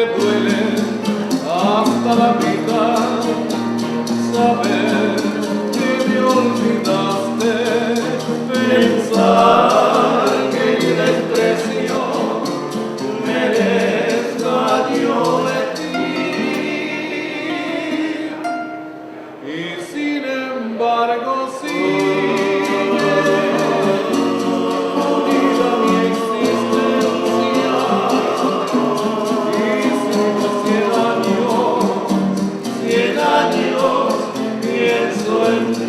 duele hasta la mitad saber que me olvidaste, pensar que mi desprecio merezca yo de ti, y sin embargo sigue unida mi existencia, y si 100 años pienso en ti.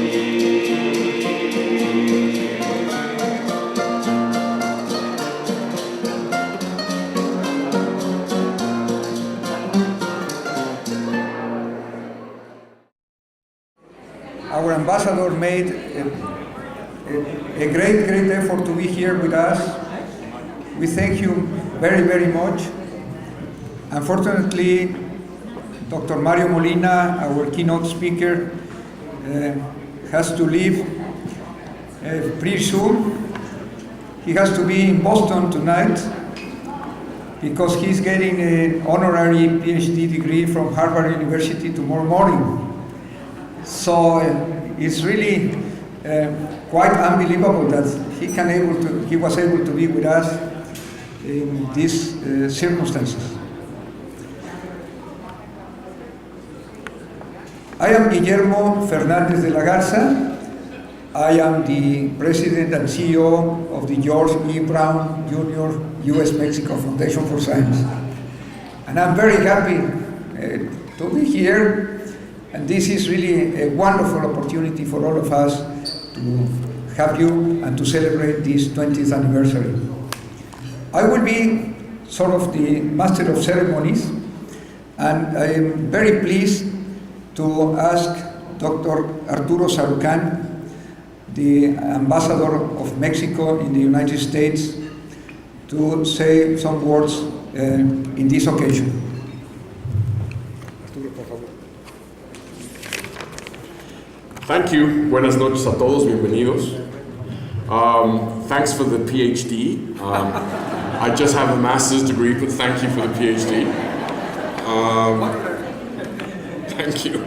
Our ambassador made a great effort to be here with us. We thank you very, very much. Unfortunately, Dr. Mario Molina, our keynote speaker, has to leave pretty soon. He has to be in Boston tonight because he's getting an honorary PhD degree from Harvard University tomorrow morning. So it's really quite unbelievable that he was able to be with us in these circumstances. I am Guillermo Fernández de la Garza. I am the President and CEO of the George E. Brown Jr. U.S.-Mexico Foundation for Science. And I'm very happy to be here. And this is really a wonderful opportunity for all of us to have you and to celebrate this 20th anniversary. I will be sort of the master of ceremonies, and I am very pleased to ask Dr. Arturo Sarucán, the ambassador of Mexico in the United States, to say some words in this occasion. Thank you. Buenas noches a todos. Bienvenidos. Thanks for the PhD. I just have a master's degree, but thank you for the PhD. Thank you.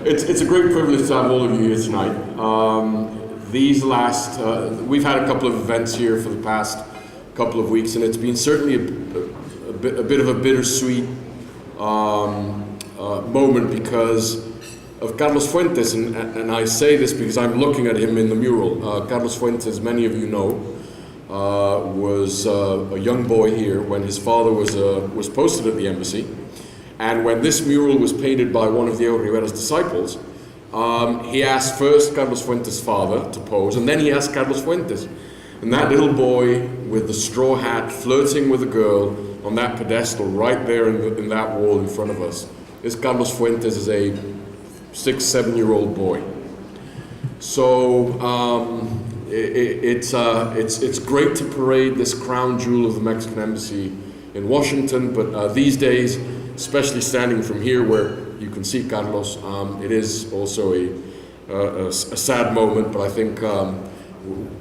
It's a great privilege to have all of you here tonight. We've had a couple of events here for the past couple of weeks, and it's been certainly a bit of a bittersweet moment because of Carlos Fuentes, and I say this because I'm looking at him in the mural. Carlos Fuentes, many of you know, was a young boy here when his father was posted at the embassy, and when this mural was painted by one of Diego Rivera's disciples, he asked first Carlos Fuentes' father to pose, and then he asked Carlos Fuentes. And that little boy with the straw hat flirting with a girl on that pedestal right there in that wall in front of us is Carlos Fuentes as a 6-7-year-old boy. So it's great to parade this crown jewel of the Mexican embassy in Washington, but these days, especially standing from here where you can see Carlos, it is also a sad moment, but I think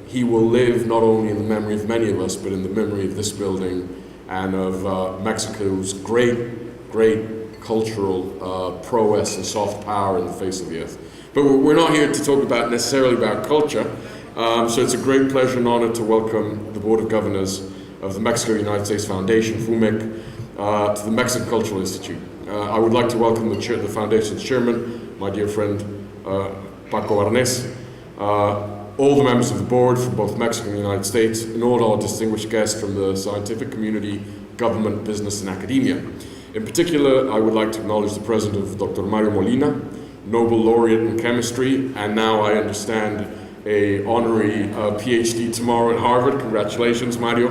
he will live not only in the memory of many of us, but in the memory of this building and of Mexico's great cultural prowess and soft power in the face of the earth. But we're not here to talk necessarily about culture, so it's a great pleasure and honor to welcome the Board of Governors of the Mexico-United States Foundation, FUMEC, to the Mexican Cultural Institute. I would like to welcome the Foundation's chairman, my dear friend Paco Arnés, all the members of the board from both Mexico and the United States, and all our distinguished guests from the scientific community, government, business, and academia. In particular, I would like to acknowledge the presence of Dr. Mario Molina, Nobel laureate in chemistry, and now I understand a honorary PhD tomorrow at Harvard. Congratulations, Mario.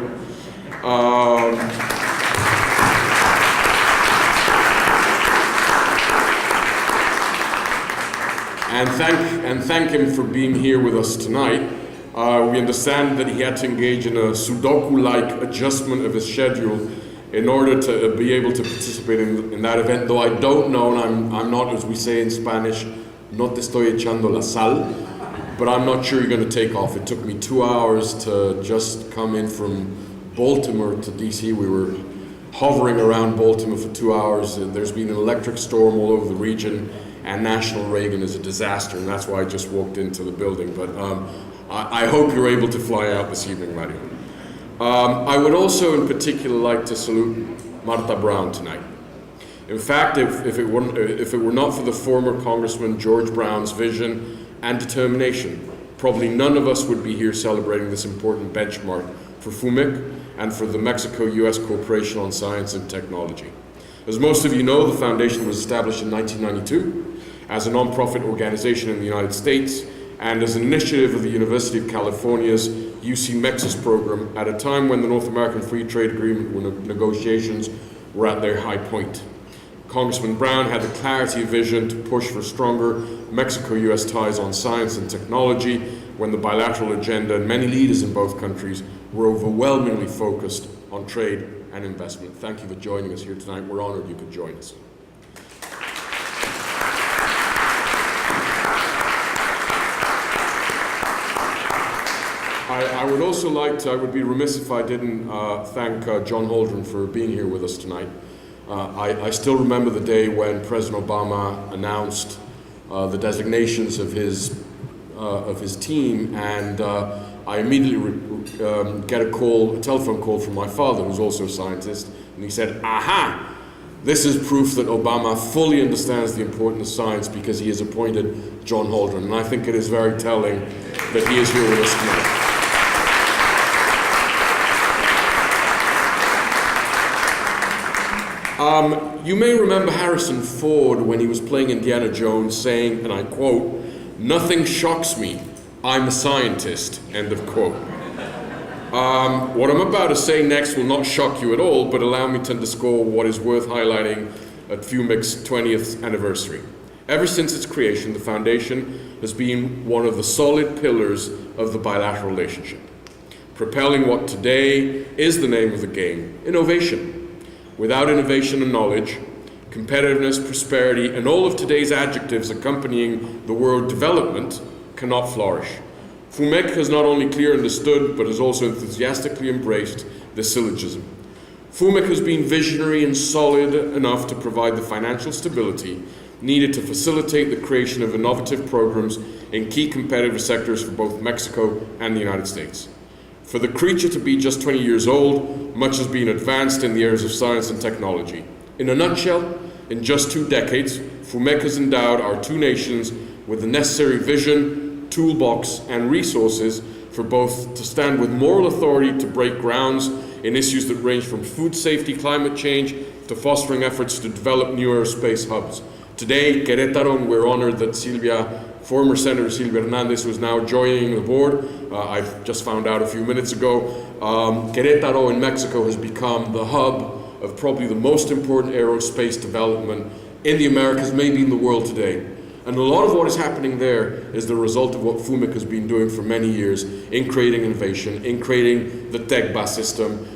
And thank him for being here with us tonight. We understand that he had to engage in a Sudoku-like adjustment of his schedule in order to be able to participate in that event, though I don't know, and I'm not, as we say in Spanish, no te estoy echando la sal, but I'm not sure you're going to take off. It took me 2 hours to just come in from Baltimore to DC. We were hovering around Baltimore for 2 hours. There's been an electric storm all over the region, and National Reagan is a disaster, and that's why I just walked into the building. But I hope you're able to fly out this evening, Mario. I would also in particular like to salute Martha Brown tonight. In fact, if it were not for the former Congressman George Brown's vision and determination, probably none of us would be here celebrating this important benchmark for FUMIC and for the Mexico-US Cooperation on Science and Technology. As most of you know, the foundation was established in 1992 as a non-profit organization in the United States and as an initiative of the University of California's UC Mexis program at a time when the North American Free Trade Agreement negotiations were at their high point. Congressman Brown had the clarity of vision to push for stronger Mexico-US ties on science and technology when the bilateral agenda and many leaders in both countries were overwhelmingly focused on trade and investment. Thank you for joining us here tonight. We're honored you could join us. I would also like to, I would be remiss if I didn't thank John Holdren for being here with us tonight. I still remember the day when President Obama announced the designations of his team, and I immediately get a telephone call from my father, who's also a scientist, and he said, "Aha! This is proof that Obama fully understands the importance of science because he has appointed John Holdren." And I think it is very telling that he is here with us tonight. You may remember Harrison Ford when he was playing Indiana Jones saying, and I quote, "Nothing shocks me, I'm a scientist," end of quote. What I'm about to say next will not shock you at all, but allow me to underscore what is worth highlighting at FUMIC's 20th anniversary. Ever since its creation, the Foundation has been one of the solid pillars of the bilateral relationship, propelling what today is the name of the game, innovation. Without innovation and knowledge, competitiveness, prosperity, and all of today's adjectives accompanying the word development cannot flourish. FUMIC has not only clearly understood, but has also enthusiastically embraced this syllogism. FUMIC has been visionary and solid enough to provide the financial stability needed to facilitate the creation of innovative programs in key competitive sectors for both Mexico and the United States. For the creature to be just 20 years old, much has been advanced in the areas of science and technology. In a nutshell, in just 2 decades, FUMIC has endowed our two nations with the necessary vision, toolbox, and resources for both to stand with moral authority to break grounds in issues that range from food safety, climate change, to fostering efforts to develop new aerospace hubs. Today, Querétaro, and we're honored that former Senator Silvia Hernandez, who is now joining the board, I've just found out a few minutes ago, Querétaro in Mexico has become the hub of probably the most important aerospace development in the Americas, maybe in the world today. And a lot of what is happening there is the result of what FUMIC has been doing for many years in creating innovation, in creating the TECBA system.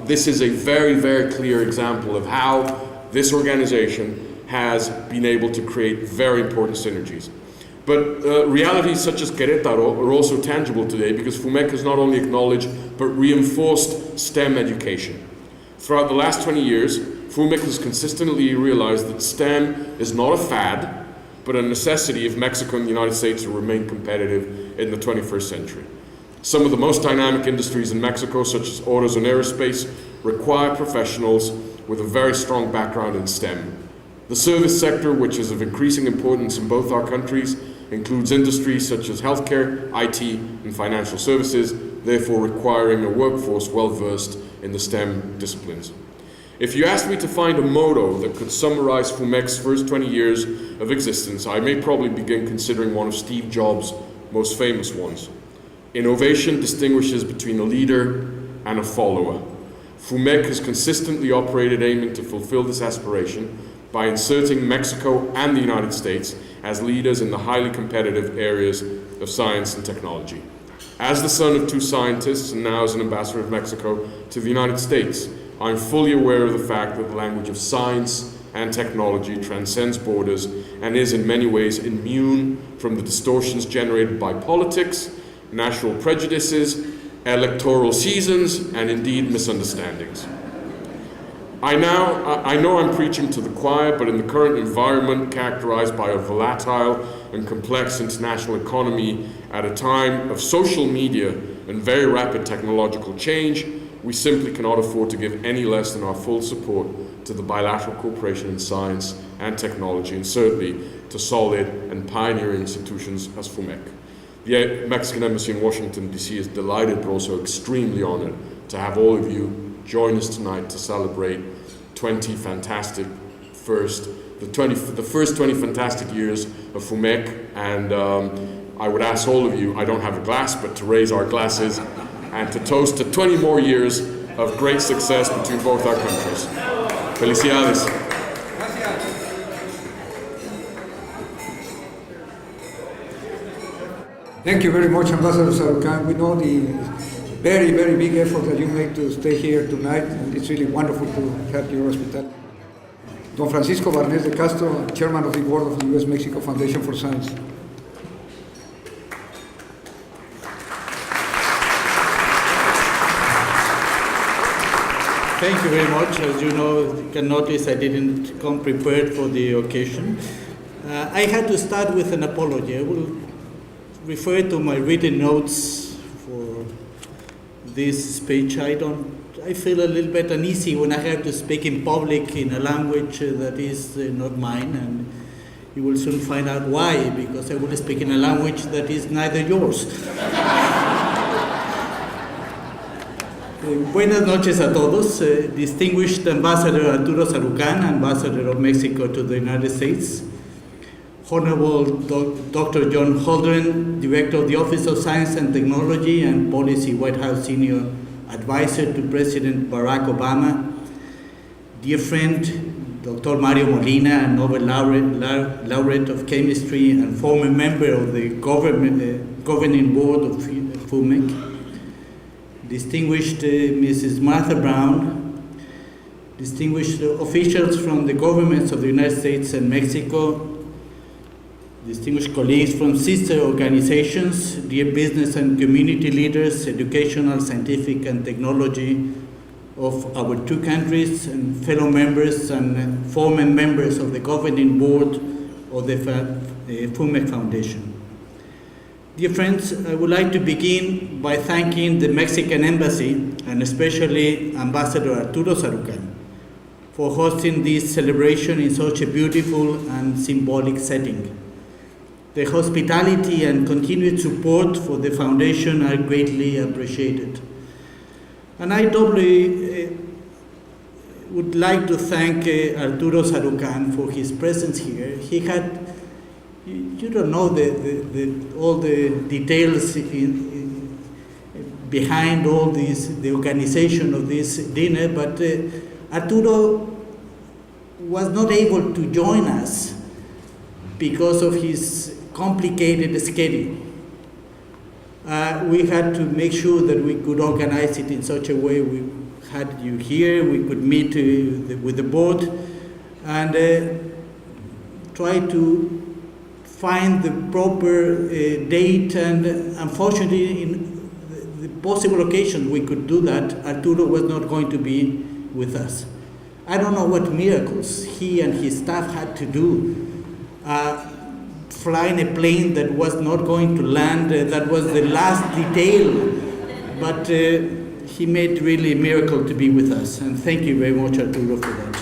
This is a very, very clear example of how this organization has been able to create very important synergies. But realities such as Querétaro are also tangible today because FUMIC has not only acknowledged but reinforced STEM education. Throughout the last 20 years, FUMIC has consistently realized that STEM is not a fad, but a necessity if Mexico and the United States will remain competitive in the 21st century. Some of the most dynamic industries in Mexico, such as autos and aerospace, require professionals with a very strong background in STEM. The service sector, which is of increasing importance in both our countries, includes industries such as healthcare, IT, and financial services, therefore requiring a workforce well-versed in the STEM disciplines. If you asked me to find a motto that could summarize FUMIC's first 20 years of existence, I may probably begin considering one of Steve Jobs' most famous ones. Innovation distinguishes between a leader and a follower. FUMIC has consistently operated aiming to fulfill this aspiration by inserting Mexico and the United States as leaders in the highly competitive areas of science and technology. As the son of two scientists and now as an ambassador of Mexico to the United States, I'm fully aware of the fact that the language of science and technology transcends borders and is in many ways immune from the distortions generated by politics, national prejudices, electoral seasons, and indeed misunderstandings. I know I'm preaching to the choir, but in the current environment characterized by a volatile and complex international economy at a time of social media and very rapid technological change, we simply cannot afford to give any less than our full support to the bilateral cooperation in science and technology, and certainly to solid and pioneering institutions as FUMEC. The Mexican Embassy in Washington, D.C. is delighted but also extremely honored to have all of you join us tonight to celebrate the first 20 fantastic years of FUMEC, and I would ask all of you, I don't have a glass, but to raise our glasses and to toast to 20 more years of great success between both our countries. Felicidades. Thank you very much, Ambassador Sarukan. We know the very, very big effort that you make to stay here tonight, and it's really wonderful to have your hospitality. Don Francisco Barnes de Castro, Chairman of the Board of the U.S.-Mexico Foundation for Science. Thank you very much. As you can notice, I didn't come prepared for the occasion. I had to start with an apology. I will refer to my written notes for this speech. I feel a little bit uneasy when I have to speak in public in a language that is not mine, and you will soon find out why, because I will speak in a language that is neither yours. Buenas noches a todos. Distinguished Ambassador Arturo Sarukan, Ambassador of Mexico to the United States. Honorable Dr. John Holdren, Director of the Office of Science and Technology and Policy, White House Senior Advisor to President Barack Obama. Dear friend, Dr. Mario Molina, Nobel laureate of Chemistry and former member of the governing board of FUMEC. Distinguished Mrs. Martha Brown, distinguished officials from the governments of the United States and Mexico, distinguished colleagues from sister organizations, dear business and community leaders, educational, scientific, and technology of our two countries, and fellow members and former members of the governing board of the FUMEC Foundation. Dear friends, I would like to begin by thanking the Mexican Embassy, and especially Ambassador Arturo Sarukan, for hosting this celebration in such a beautiful and symbolic setting. The hospitality and continued support for the foundation are greatly appreciated. And I doubly would like to thank Arturo Sarukan for his presence here. He had, you don't know all the details behind all this, the organization of this dinner, but Arturo was not able to join us because of his complicated schedule. We had to make sure that we could organize it in such a way we had you here, we could meet with the board and try to find the proper date, and unfortunately in the possible occasion we could do that, Arturo was not going to be with us. I don't know what miracles he and his staff had to do. Flying a plane that was not going to land, that was the last detail, but he made really a miracle to be with us, and thank you very much, Arturo, for that.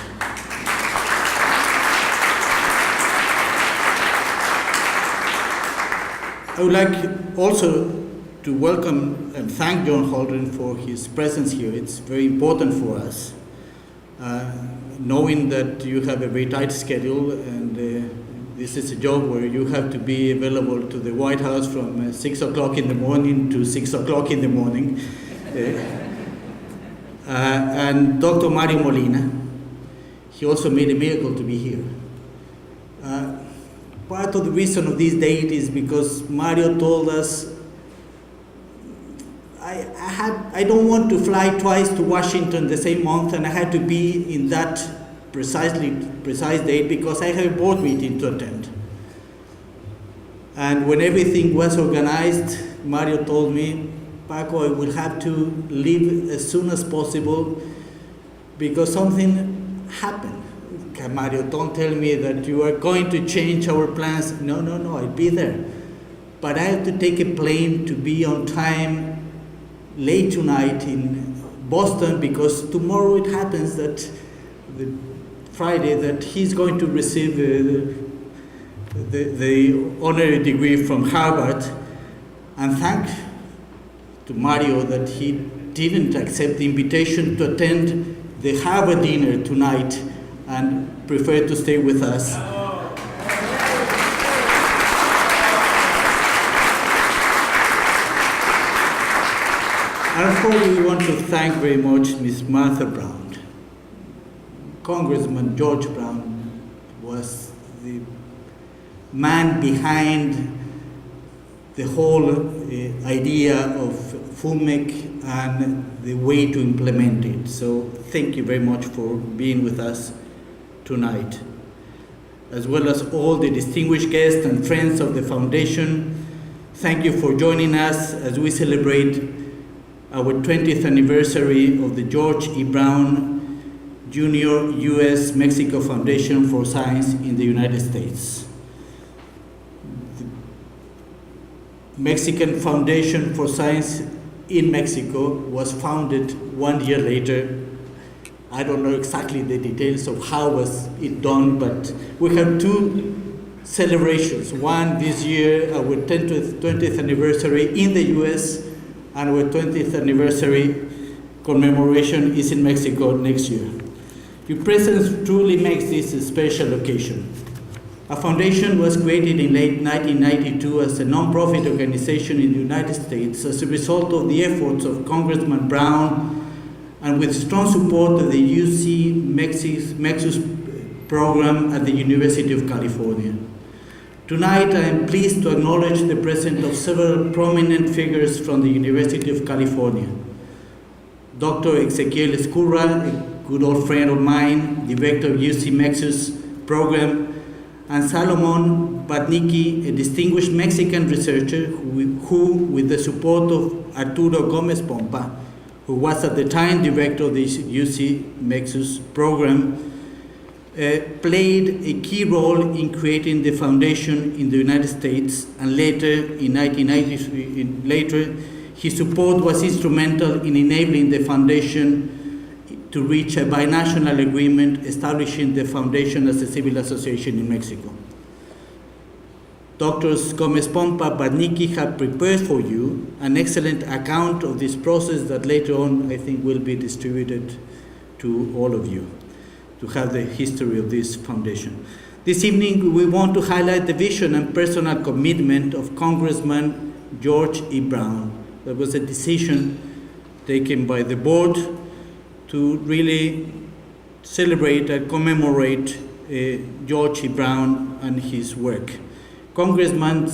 I would like also to welcome and thank John Holdren for his presence here. It's very important for us, knowing that you have a very tight schedule, and this is a job where you have to be available to the White House from 6 o'clock in the morning to 6 o'clock in the morning. And Dr. Mario Molina, he also made a miracle to be here. Part of the reason of this date is because Mario told us, I don't want to fly twice to Washington the same month, and I had to be in that precise date because I have a board meeting to attend. And when everything was organized, Mario told me, Paco, I will have to leave as soon as possible because something happened. Okay, Mario, don't tell me that you are going to change our plans. No, I'll be there. But I have to take a plane to be on time late tonight in Boston, because tomorrow it happens that the Friday that he's going to receive the honorary degree from Harvard. And thank to Mario that he didn't accept the invitation to attend the Harvard dinner tonight and preferred to stay with us. And of course, we want to thank very much Ms. Martha Brown. Congressman George Brown was the man behind the whole idea of FUMEC and the way to implement it. So thank you very much for being with us tonight. As well as all the distinguished guests and friends of the Foundation, thank you for joining us as we celebrate our 20th anniversary of the George E. Brown Jr. U.S.-Mexico Foundation for Science in the United States. The Mexican Foundation for Science in Mexico was founded 1 year later. I don't know exactly the details of how was it done, but we have two celebrations. One this year, our 20th anniversary in the US, and our 20th anniversary commemoration is in Mexico next year. Your presence truly makes this a special occasion. A foundation was created in late 1992 as a non-profit organization in the United States as a result of the efforts of Congressman Brown and with strong support of the UC Mexus program at the University of California. Tonight, I am pleased to acknowledge the presence of several prominent figures from the University of California. Dr. Ezequiel Escurra, a good old friend of mine, director of UC Mexus program, and Salomon Badnicki, a distinguished Mexican researcher who, with the support of Arturo Gomez Pompa, who was at the time director of the UC Mexus program, played a key role in creating the foundation in the United States, and later, in 1993, his support was instrumental in enabling the foundation to reach a binational agreement establishing the foundation as a civil association in Mexico. Doctors Gomez Pompa, Badnicki have prepared for you an excellent account of this process that later on I think will be distributed to all of you to have the history of this foundation. This evening we want to highlight the vision and personal commitment of Congressman George E. Brown. There was a decision taken by the board to really celebrate and commemorate George E. Brown and his work. Congressman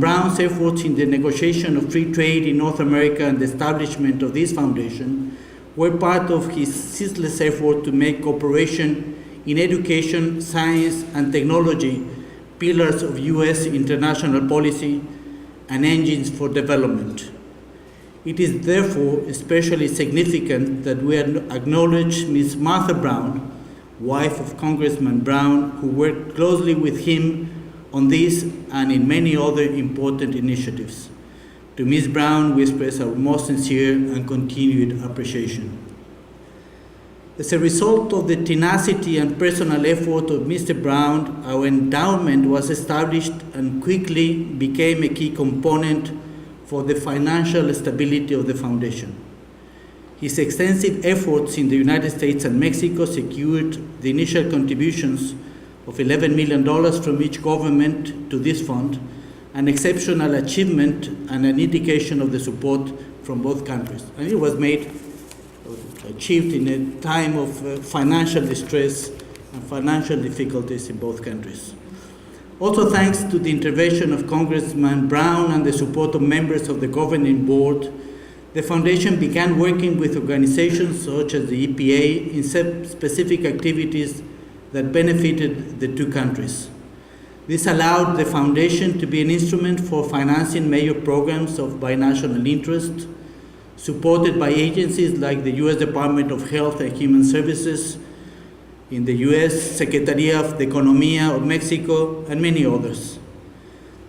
Brown's efforts in the negotiation of free trade in North America and the establishment of this foundation were part of his ceaseless effort to make cooperation in education, science, and technology pillars of U.S. international policy and engines for development. It is therefore especially significant that we acknowledge Ms. Martha Brown, wife of Congressman Brown, who worked closely with him on this and in many other important initiatives. To Ms. Brown, we express our most sincere and continued appreciation. As a result of the tenacity and personal effort of Mr. Brown, our endowment was established and quickly became a key component for the financial stability of the foundation. His extensive efforts in the United States and Mexico secured the initial contributions of $11 million from each government to this fund, an exceptional achievement and an indication of the support from both countries. And it was achieved in a time of financial distress and financial difficulties in both countries. Also, thanks to the intervention of Congressman Brown and the support of members of the governing board, the foundation began working with organizations such as the EPA in specific activities that benefited the two countries. This allowed the foundation to be an instrument for financing major programs of binational interest, supported by agencies like the U.S. Department of Health and Human Services, in the U.S. Secretaría de Economía of Mexico, and many others.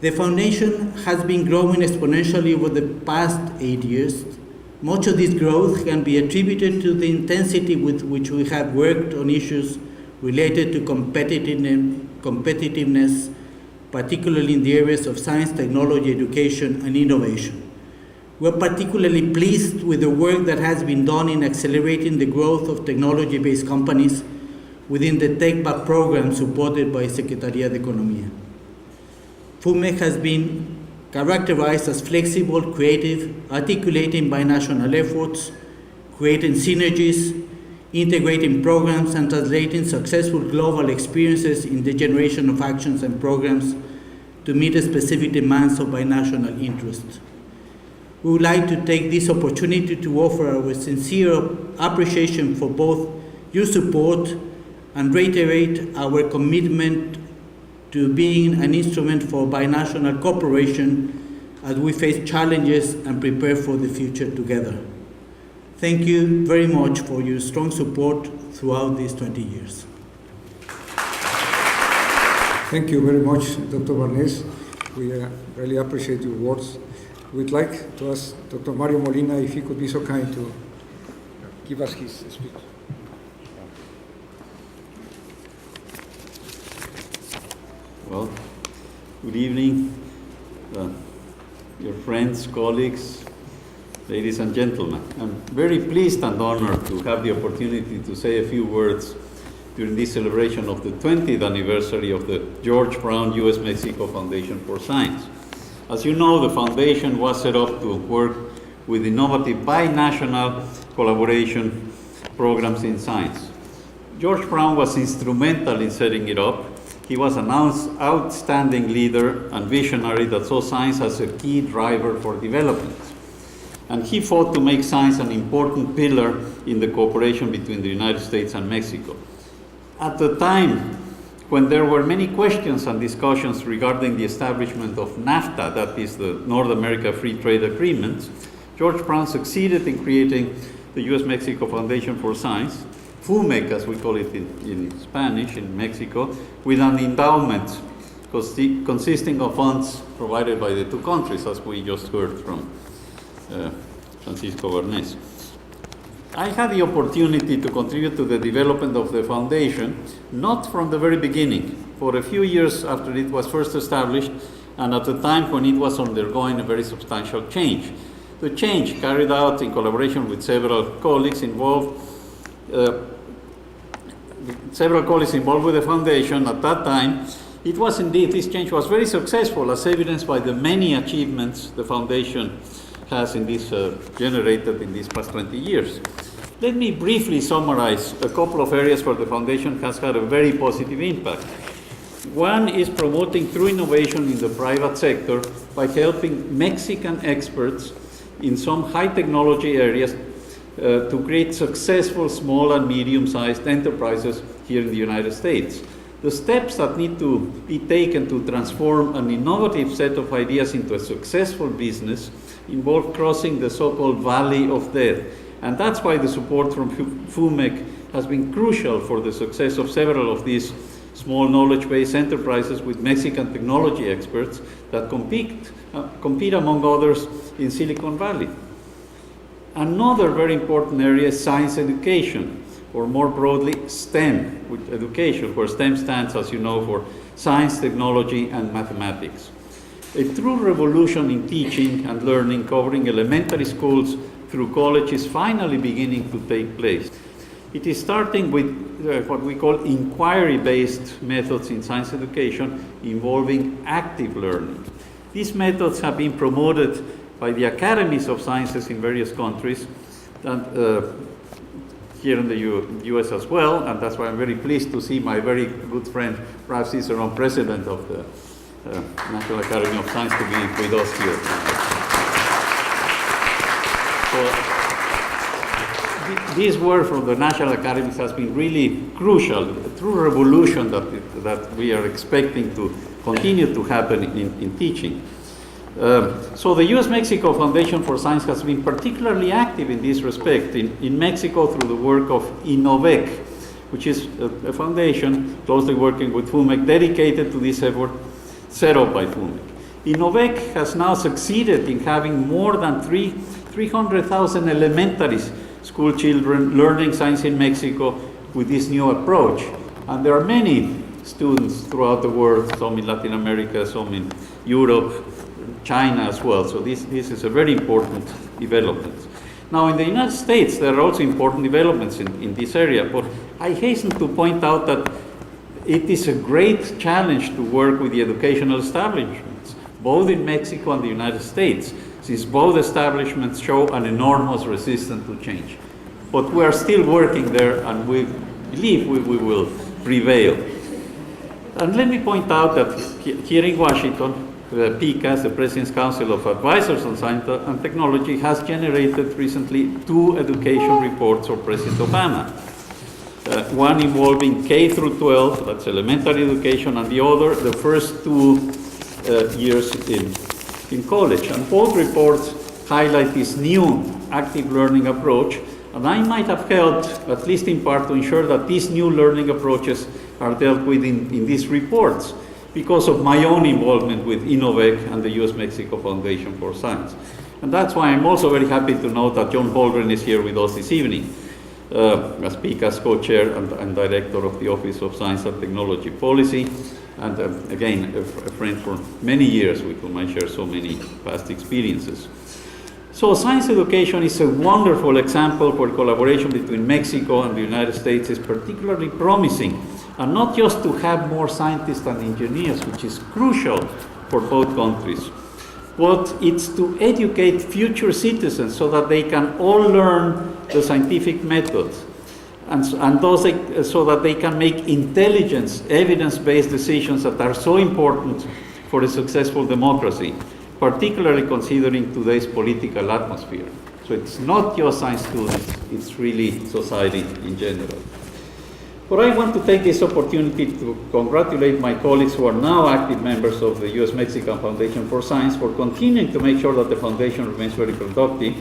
The foundation has been growing exponentially over the past 8 years. Much of this growth can be attributed to the intensity with which we have worked on issues related to competitiveness, particularly in the areas of science, technology, education, and innovation. We're particularly pleased with the work that has been done in accelerating the growth of technology-based companies within the TechBack program supported by Secretaría de Economía. FUMEC has been characterized as flexible, creative, articulating binational efforts, creating synergies, integrating programs, and translating successful global experiences in the generation of actions and programs to meet the specific demands of binational interests. We would like to take this opportunity to offer our sincere appreciation for both your support and reiterate our commitment to being an instrument for binational cooperation as we face challenges and prepare for the future together. Thank you very much for your strong support throughout these 20 years. Thank you very much, Dr. Barnes. We really appreciate your words. We'd like to ask Dr. Mario Molina if he could be so kind to give us his speech. Well, good evening, your friends, colleagues, ladies and gentlemen. I'm very pleased and honored to have the opportunity to say a few words during this celebration of the 20th anniversary of the George Brown U.S.-Mexico Foundation for Science. As you know, the foundation was set up to work with innovative binational collaboration programs in science. George Brown was instrumental in setting it up. He was an outstanding leader and visionary that saw science as a key driver for development. And he fought to make science an important pillar in the cooperation between the United States and Mexico. At the time when there were many questions and discussions regarding the establishment of NAFTA, that is the North America Free Trade Agreement, George Brown succeeded in creating the U.S.-Mexico Foundation for Science, FUMEC, as we call it in Spanish, in Mexico, with an endowment consisting of funds provided by the two countries, as we just heard from Francisco Barnes. I had the opportunity to contribute to the development of the foundation, not from the very beginning, for a few years after it was first established, and at a time when it was undergoing a very substantial change. The change, carried out in collaboration with several colleagues involved with the foundation at that time. It was indeed, this change was very successful, as evidenced by the many achievements the foundation has generated in these past 20 years. Let me briefly summarize a couple of areas where the foundation has had a very positive impact. One is promoting true innovation in the private sector by helping Mexican experts in some high technology areas to create successful small and medium-sized enterprises here in the United States. The steps that need to be taken to transform an innovative set of ideas into a successful business involve crossing the so-called valley of death. And that's why the support from FUMEC has been crucial for the success of several of these small knowledge-based enterprises with Mexican technology experts that compete among others in Silicon Valley. Another very important area is science education, or more broadly, STEM education, where STEM stands, as you know, for science, technology, and mathematics. A true revolution in teaching and learning, covering elementary schools through college, is finally beginning to take place. It is starting with what we call inquiry-based methods in science education involving active learning. These methods have been promoted by the academies of sciences in various countries, and here in the US as well, and that's why I'm very pleased to see my very good friend Ralph Cicerone, president of the National Academy of Science, to be with us here. So, this work from the National Academies has been really crucial, a true revolution that we are expecting to continue to happen in teaching. So the U.S.-Mexico Foundation for Science has been particularly active in this respect in Mexico through the work of INNOVEC, which is a foundation closely working with FUMEC dedicated to this effort set up by FUMEC. INNOVEC has now succeeded in having more than 300,000 elementary school children learning science in Mexico with this new approach. And there are many students throughout the world, some in Latin America, some in Europe, China as well. So this is a very important development. Now in the United States, there are also important developments in this area, but I hasten to point out that it is a great challenge to work with the educational establishments, both in Mexico and the United States, since both establishments show an enormous resistance to change. But we are still working there, and we believe we will prevail. And let me point out that here in Washington, PCAS, the President's Council of Advisors on Science and Technology, has generated recently 2 education reports for President Obama. One involving K through 12, that's elementary education, and the other, the first 2 years in college. And both reports highlight this new active learning approach, and I might have helped, at least in part, to ensure that these new learning approaches are dealt with in these reports, because of my own involvement with INNOVEC and the U.S.-Mexico Foundation for Science. And that's why I'm also very happy to know that John Holdren is here with us this evening as PCAS co-chair and director of the Office of Science and Technology Policy, and again, a friend for many years with whom I share so many past experiences. So science education is a wonderful example where collaboration between Mexico and the United States is particularly promising, and not just to have more scientists and engineers, which is crucial for both countries, but it's to educate future citizens so that they can all learn the scientific methods, and those so that they can make intelligent, evidence-based decisions that are so important for a successful democracy, particularly considering today's political atmosphere. So it's not just science students, it's really society in general. But I want to take this opportunity to congratulate my colleagues who are now active members of the U.S.-Mexican Foundation for Science for continuing to make sure that the foundation remains very productive.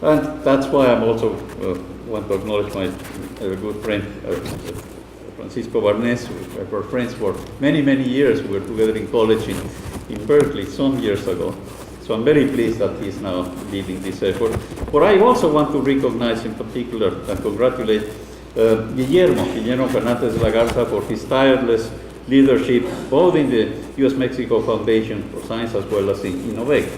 And that's why I'm also want to acknowledge my good friend, Francisco Barnes. We were friends for many, many years. We were together in college in Berkeley some years ago. So I'm very pleased that he's now leading this effort. But I also want to recognize in particular and congratulate Guillermo Fernandez de la Garza for his tireless leadership, both in the U.S.-Mexico Foundation for Science as well as in INNOVEC.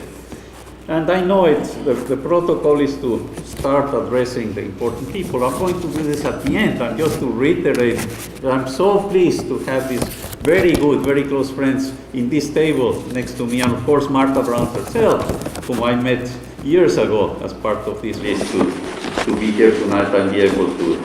And I know the protocol is to start addressing the important people. I'm going to do this at the end, and just to reiterate that I'm so pleased to have these very good, very close friends in this table next to me, and of course Martha Brown herself, whom I met years ago as part of this list to be here tonight and be able to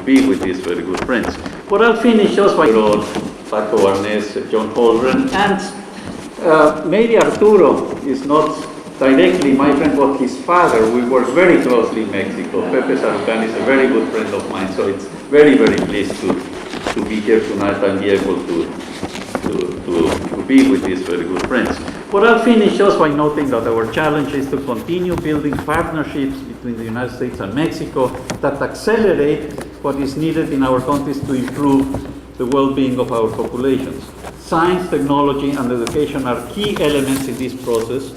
be with these very good friends. But I'll finish just by Paco Barnes, John Holdren, and maybe Arturo is not directly my friend, but his father. We work very closely in Mexico. Pepe Sarucán is a very good friend of mine, so it's very, very pleased to be here tonight and be able to be with these very good friends. But I'll finish just by noting that our challenge is to continue building partnerships between the United States and Mexico that accelerate what is needed in our countries to improve the well-being of our populations. Science, technology, and education are key elements in this process,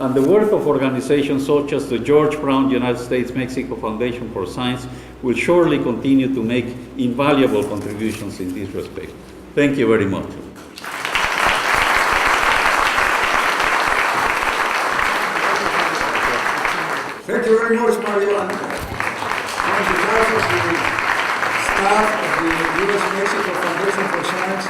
and the work of organizations such as the George Brown United States-Mexico Foundation for Science will surely continue to make invaluable contributions in this respect. Thank you very much. Thank you very much, Mario. And on behalf of the staff of the U.S.-Mexico Foundation for Science,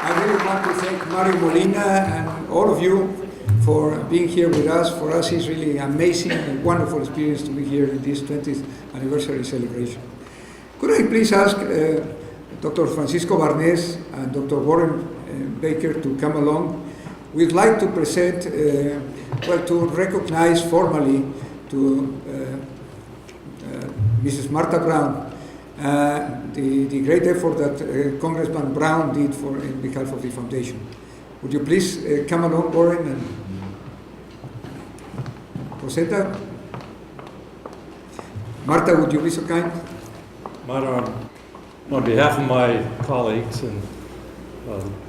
I really want to thank Mario Molina and all of you for being here with us. For us, it's really amazing and wonderful experience to be here in this 20th anniversary celebration. Could I please ask Dr. Francisco Barnes and Dr. Warren Baker to come along? We'd like to present, to recognize formally to Mrs. Martha Brown the great effort that Congressman Brown did in behalf of the foundation. Would you please come along, Warren and Rosetta? Marta, would you be so kind? Madam, on behalf of my colleagues and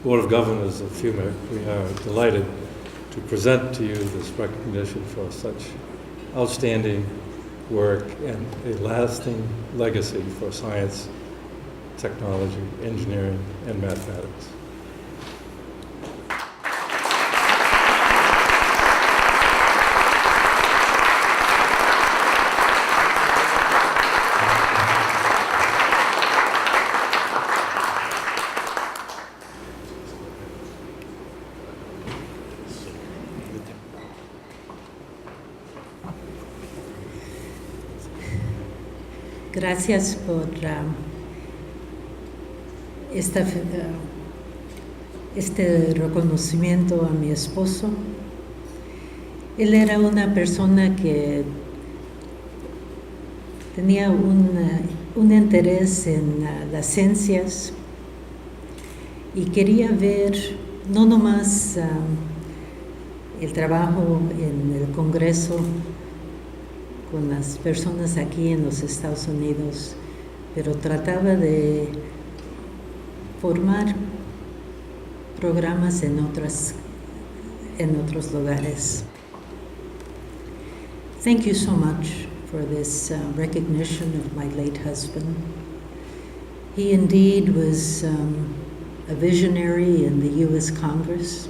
Board of Governors of FUMEC, we are delighted to present to you this recognition for such outstanding work and a lasting legacy for science, technology, engineering, and mathematics. Gracias por este reconocimiento a mi esposo. Él era una persona que tenía un interés en las ciencias y quería ver no nomás el trabajo en el Congreso con las personas aquí en los Estados Unidos, pero trataba de formar programas en otros lugares. Thank you so much for this recognition of my late husband. He indeed was a visionary in the U.S. Congress,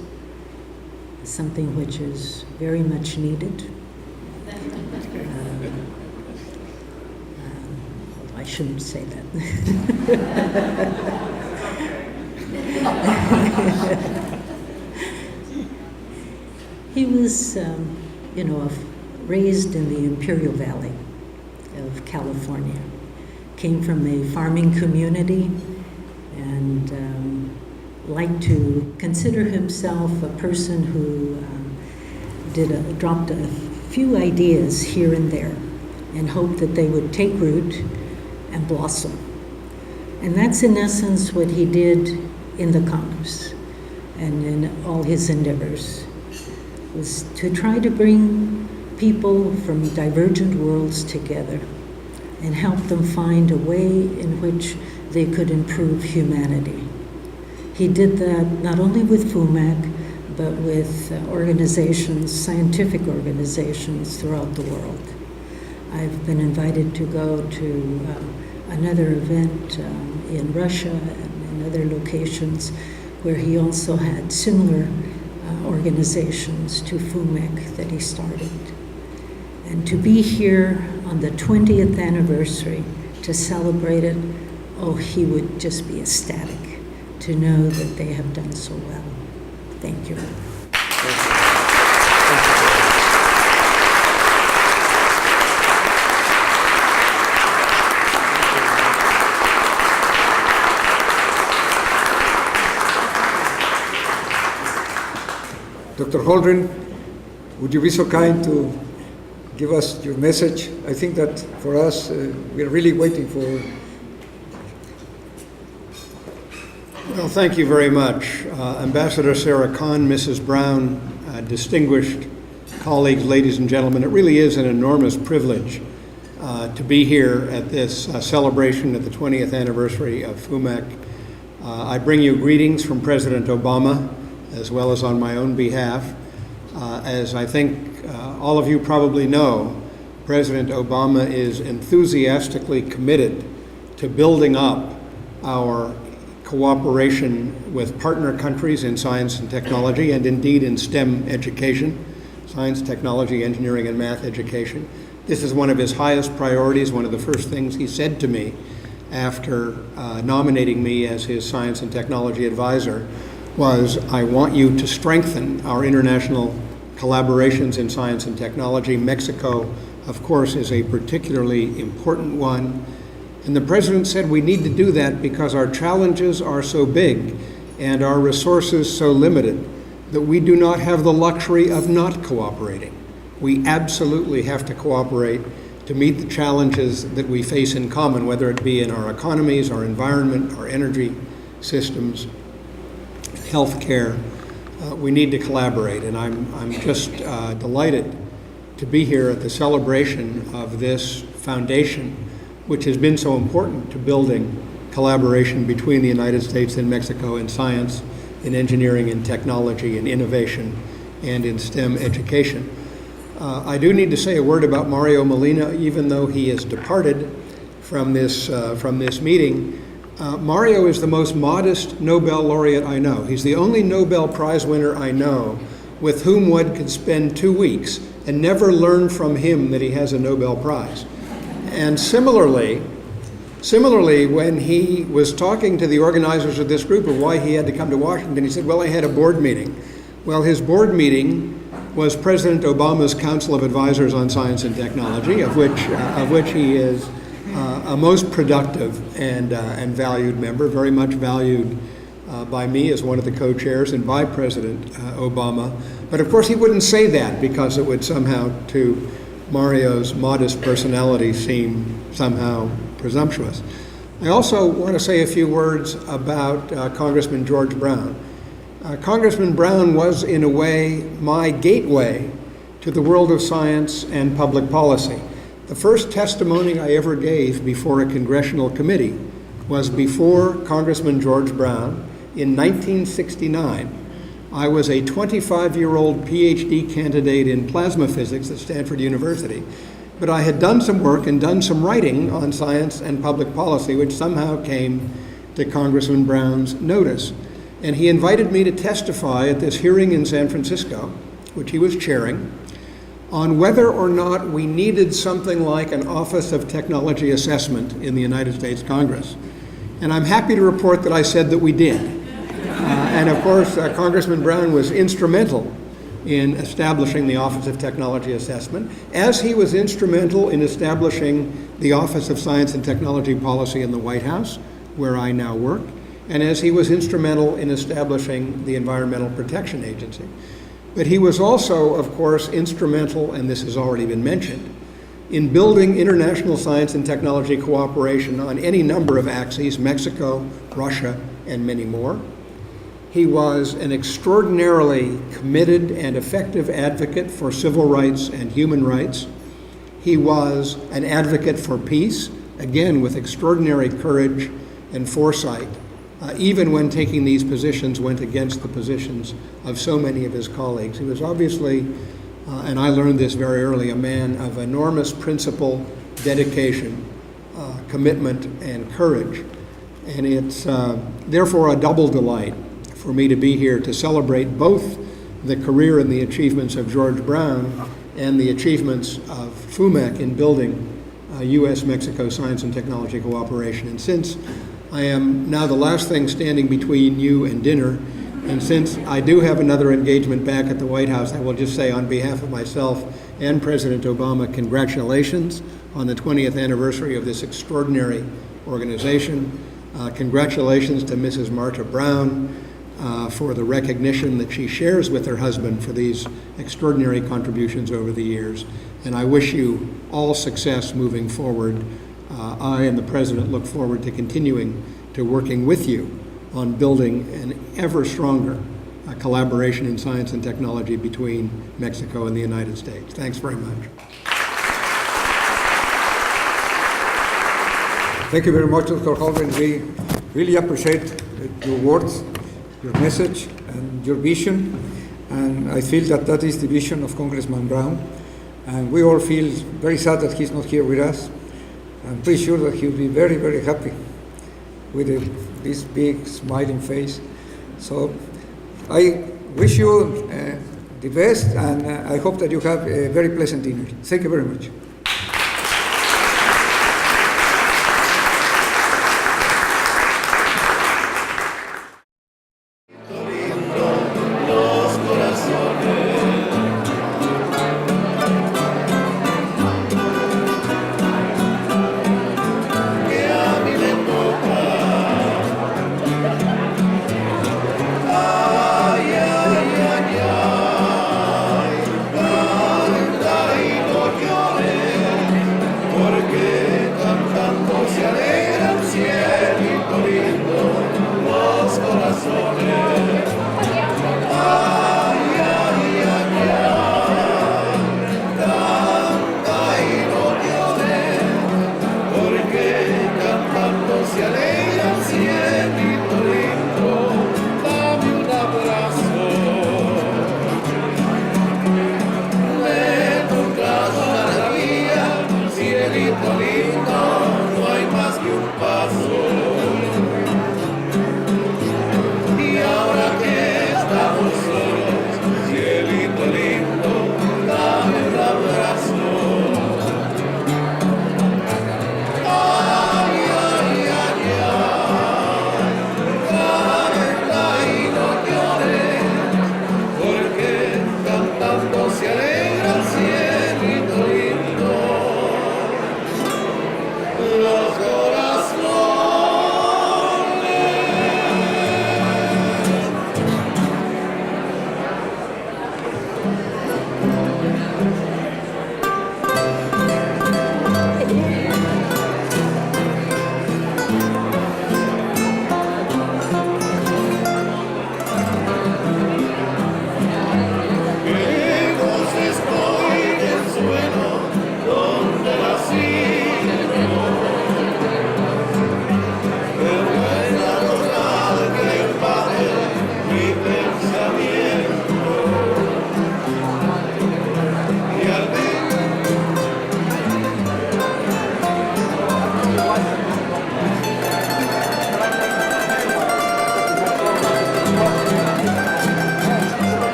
something which is very much needed. I shouldn't say that. He was, raised in the Imperial Valley of California. Came from a farming community and liked to consider himself a person who dropped a few ideas here and there and hoped that they would take root and blossom. And that's in essence what he did in the Congress and in all his endeavors, was to try to bring people from divergent worlds together and help them find a way in which they could improve humanity. He did that not only with FUMAC, but with organizations, scientific organizations throughout the world. I've been invited to go to another event in Russia and in other locations where he also had similar organizations to FUMEC that he started. And to be here on the 20th anniversary to celebrate it, oh, he would just be ecstatic to know that they have done so well. Thank you. Dr. Holdren, would you be so kind to give us your message? I think that for us, we're really waiting for. Well, thank you very much. Ambassador Sarah Kahn, Mrs. Brown, distinguished colleagues, ladies and gentlemen, it really is an enormous privilege to be here at this celebration of the 20th anniversary of FUMAC. I bring you greetings from President Obama, as well as on my own behalf. As I think all of you probably know, President Obama is enthusiastically committed to building up our cooperation with partner countries in science and technology, and indeed in STEM education, science, technology, engineering, and math education. This is one of his highest priorities. One of the first things he said to me after nominating me as his science and technology advisor was, I want you to strengthen our international collaborations in science and technology. Mexico, of course, is a particularly important one. And the president said we need to do that because our challenges are so big and our resources so limited that we do not have the luxury of not cooperating. We absolutely have to cooperate to meet the challenges that we face in common, whether it be in our economies, our environment, our energy systems, healthcare, we need to collaborate. And I'm just delighted to be here at the celebration of this foundation, which has been so important to building collaboration between the United States and Mexico in science, in engineering, in technology, in innovation, and in STEM education. I do need to say a word about Mario Molina, even though he has departed from this meeting. Mario is the most modest Nobel laureate I know. He's the only Nobel Prize winner I know with whom one could spend 2 weeks and never learn from him that he has a Nobel Prize. And similarly, when he was talking to the organizers of this group of why he had to come to Washington, he said, well, I had a board meeting. Well, his board meeting was President Obama's Council of Advisors on Science and Technology, of which he is a most productive and valued member, very much valued by me as one of the co-chairs and by President Obama. But of course he wouldn't say that because it would somehow, to Mario's modest personality, seem somehow presumptuous. I also want to say a few words about Congressman George Brown. Congressman Brown was, in a way, my gateway to the world of science and public policy. The first testimony I ever gave before a congressional committee was before Congressman George Brown in 1969. I was a 25-year-old PhD candidate in plasma physics at Stanford University, but I had done some work and done some writing on science and public policy, which somehow came to Congressman Brown's notice. And he invited me to testify at this hearing in San Francisco, which he was chairing, on whether or not we needed something like an Office of Technology Assessment in the United States Congress. And I'm happy to report that I said that we did. And of course, Congressman Brown was instrumental in establishing the Office of Technology Assessment, as he was instrumental in establishing the Office of Science and Technology Policy in the White House, where I now work, and as he was instrumental in establishing the Environmental Protection Agency. But he was also, of course, instrumental, and this has already been mentioned, in building international science and technology cooperation on any number of axes, Mexico, Russia, and many more. He was an extraordinarily committed and effective advocate for civil rights and human rights. He was an advocate for peace, again with extraordinary courage and foresight, even when taking these positions went against the positions of so many of his colleagues. He was obviously, and I learned this very early, a man of enormous principle, dedication, commitment, and courage. And it's therefore a double delight for me to be here to celebrate both the career and the achievements of George Brown and the achievements of FUMEC in building U.S.-Mexico science and technology cooperation. And since I am now the last thing standing between you and dinner, and since I do have another engagement back at the White House, I will just say on behalf of myself and President Obama, congratulations on the 20th anniversary of this extraordinary organization. Congratulations to Mrs. Marta Brown for the recognition that she shares with her husband for these extraordinary contributions over the years. And I wish you all success moving forward. I and the President look forward to continuing to working with you on building an ever stronger collaboration in science and technology between Mexico and the United States. Thanks very much. Thank you very much, Dr. Holdren. We really appreciate your words, your message, and your vision. And I feel that that is the vision of Congressman Brown. And we all feel very sad that he's not here with us. I'm pretty sure that he'll be very, very happy with this big smiling face. So I wish you the best, and I hope that you have a very pleasant dinner. Thank you very much. Los corazones.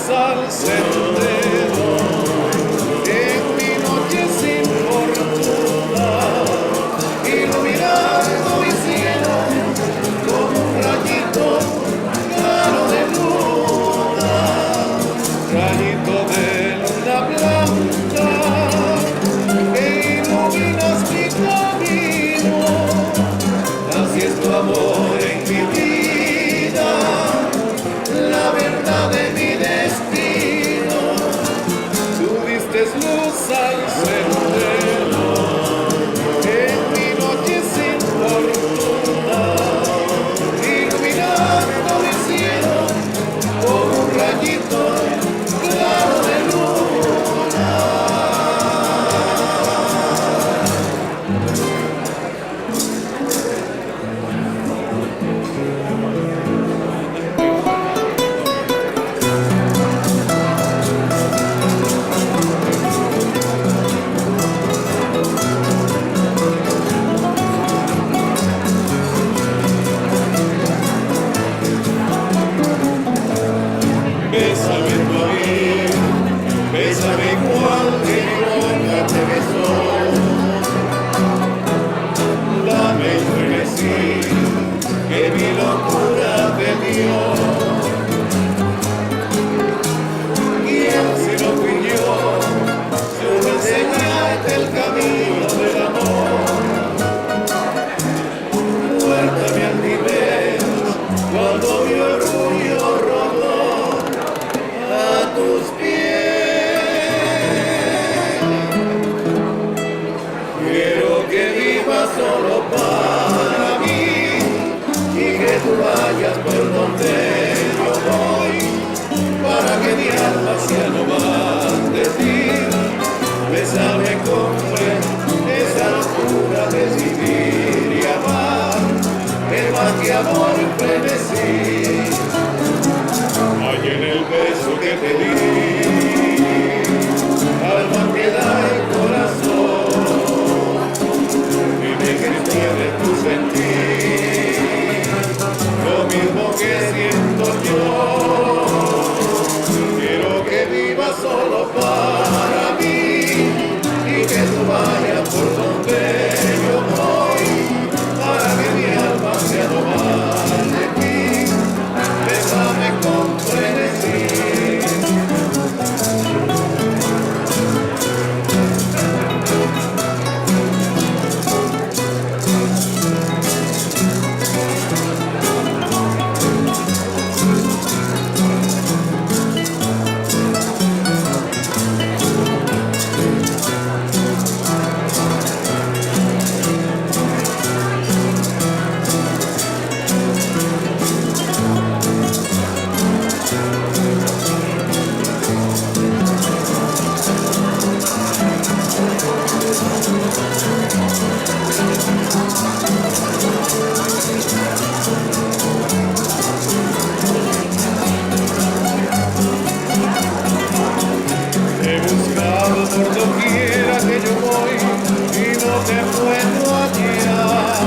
luz al sendero, en mi noche sin fortuna, iluminando mi cielo como un rayito claro de luna, rayito de luna blanca, que iluminas mi camino. Así es tu amor en mi vida, la verdad de mi destino. Tú diste luz al sendero, en mi noche sin fortuna, iluminando mi cielo como un rayito claro de luna. Bésame tú a mí, bésame igual que mi boca te besó. Dame el frenesí que mi locura te dio. ¿Quién si no fui yo? Solo enseñarte el camino del amor. Muerta mi altivez cuando mi orgullo rodó a tus pies. Quiero que vivas solo para mí y que tú vayas por donde yo voy, para que mi alma sea no más de ti. Bésame con esa locura de vivir y amar, el más que amor frenesí. Hay en el beso que te di, alma que da el corazón, dime que tiene tu sentir, lo mismo que siento yo. Quiero que vivas solo para mí y que tú vayas por donde yo voy, para que mi alma sea no más de ti. Bésame con frenesí. He buscado por doquiera que yo voy y no te puedo hallar.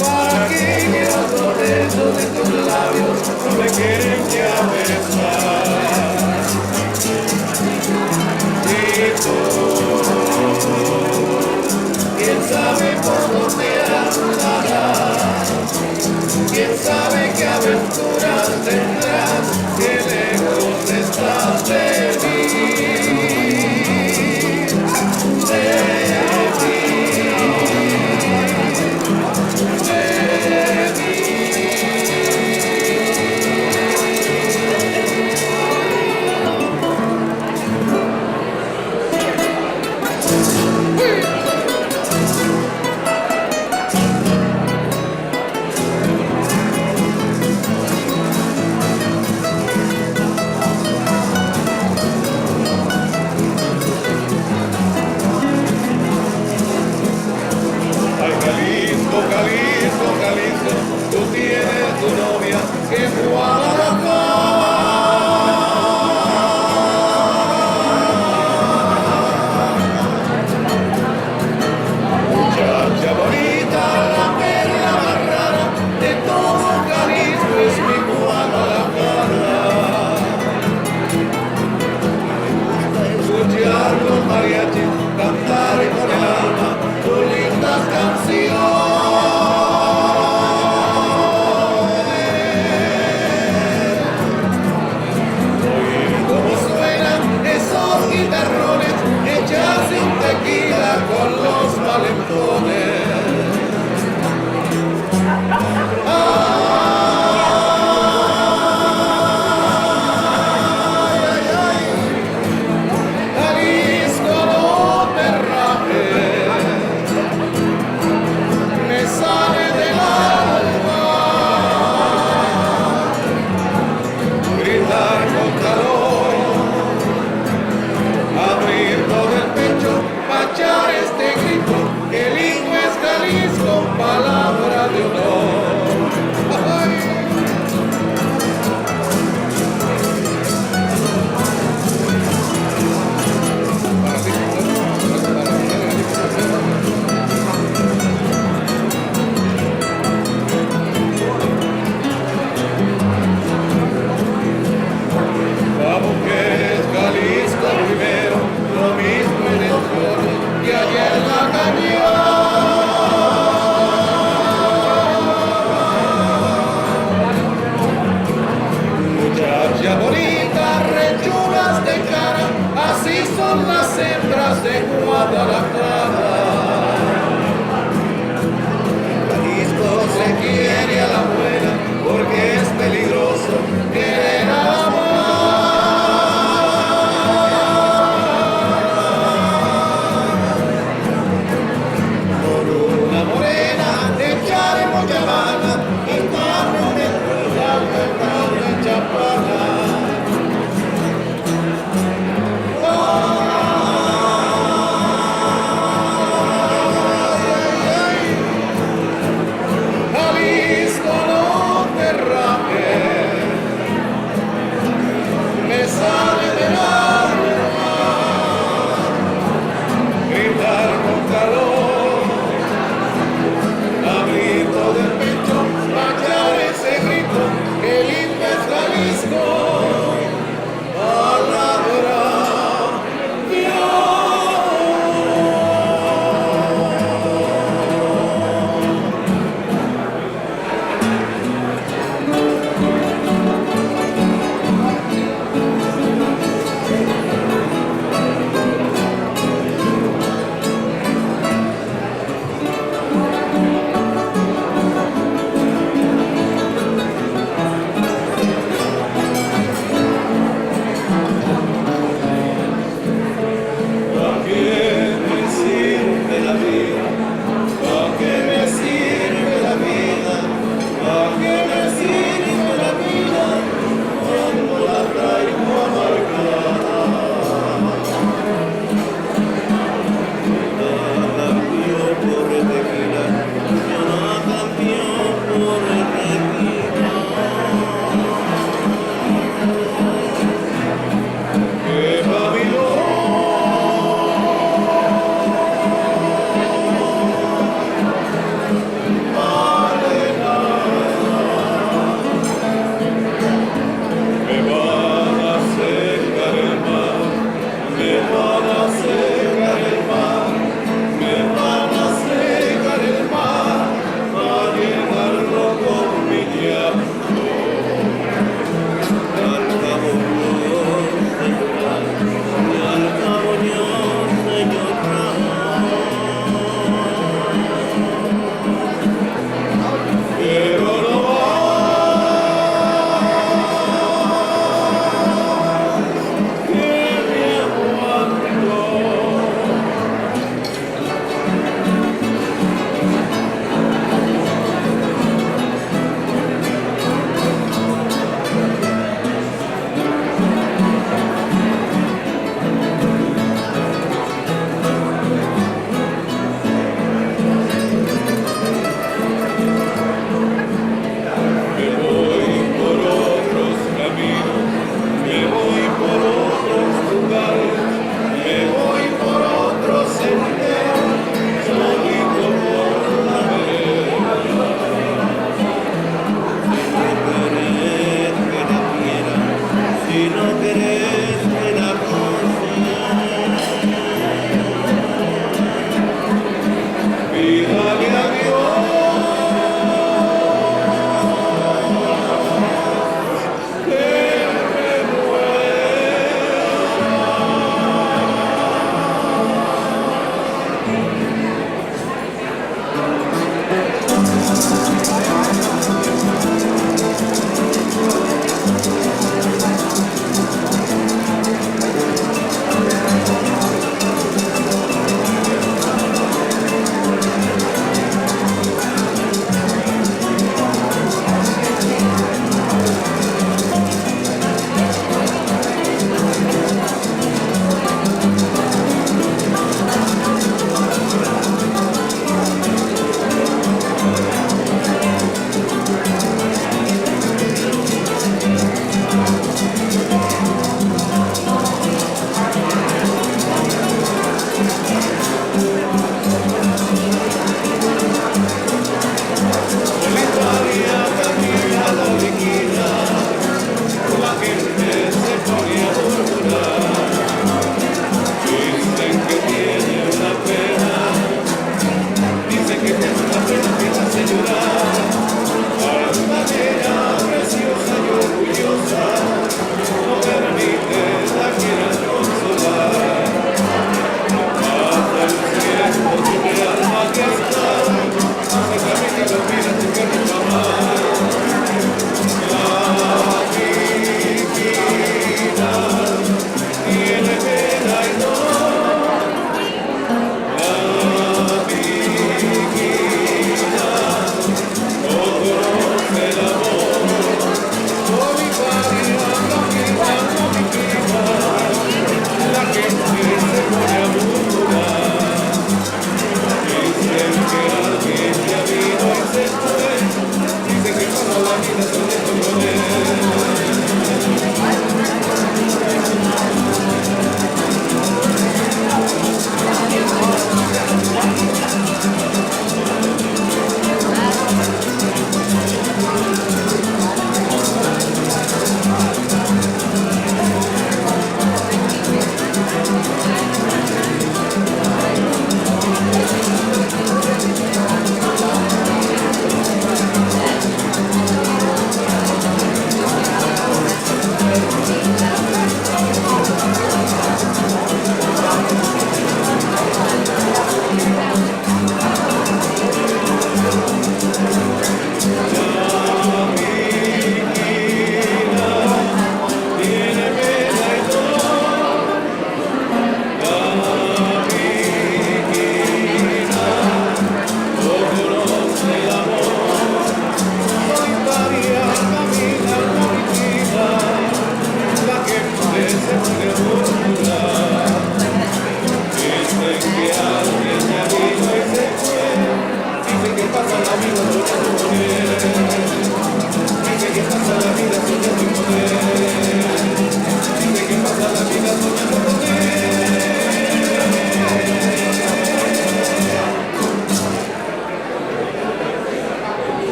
Para que los besos de tus labios no me quieren ya besar. Y tú, quién sabe por dónde andarás, quién sabe qué aventuras tendrás, qué lejos estás de mí, de mí, de mí.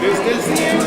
Desde el cielo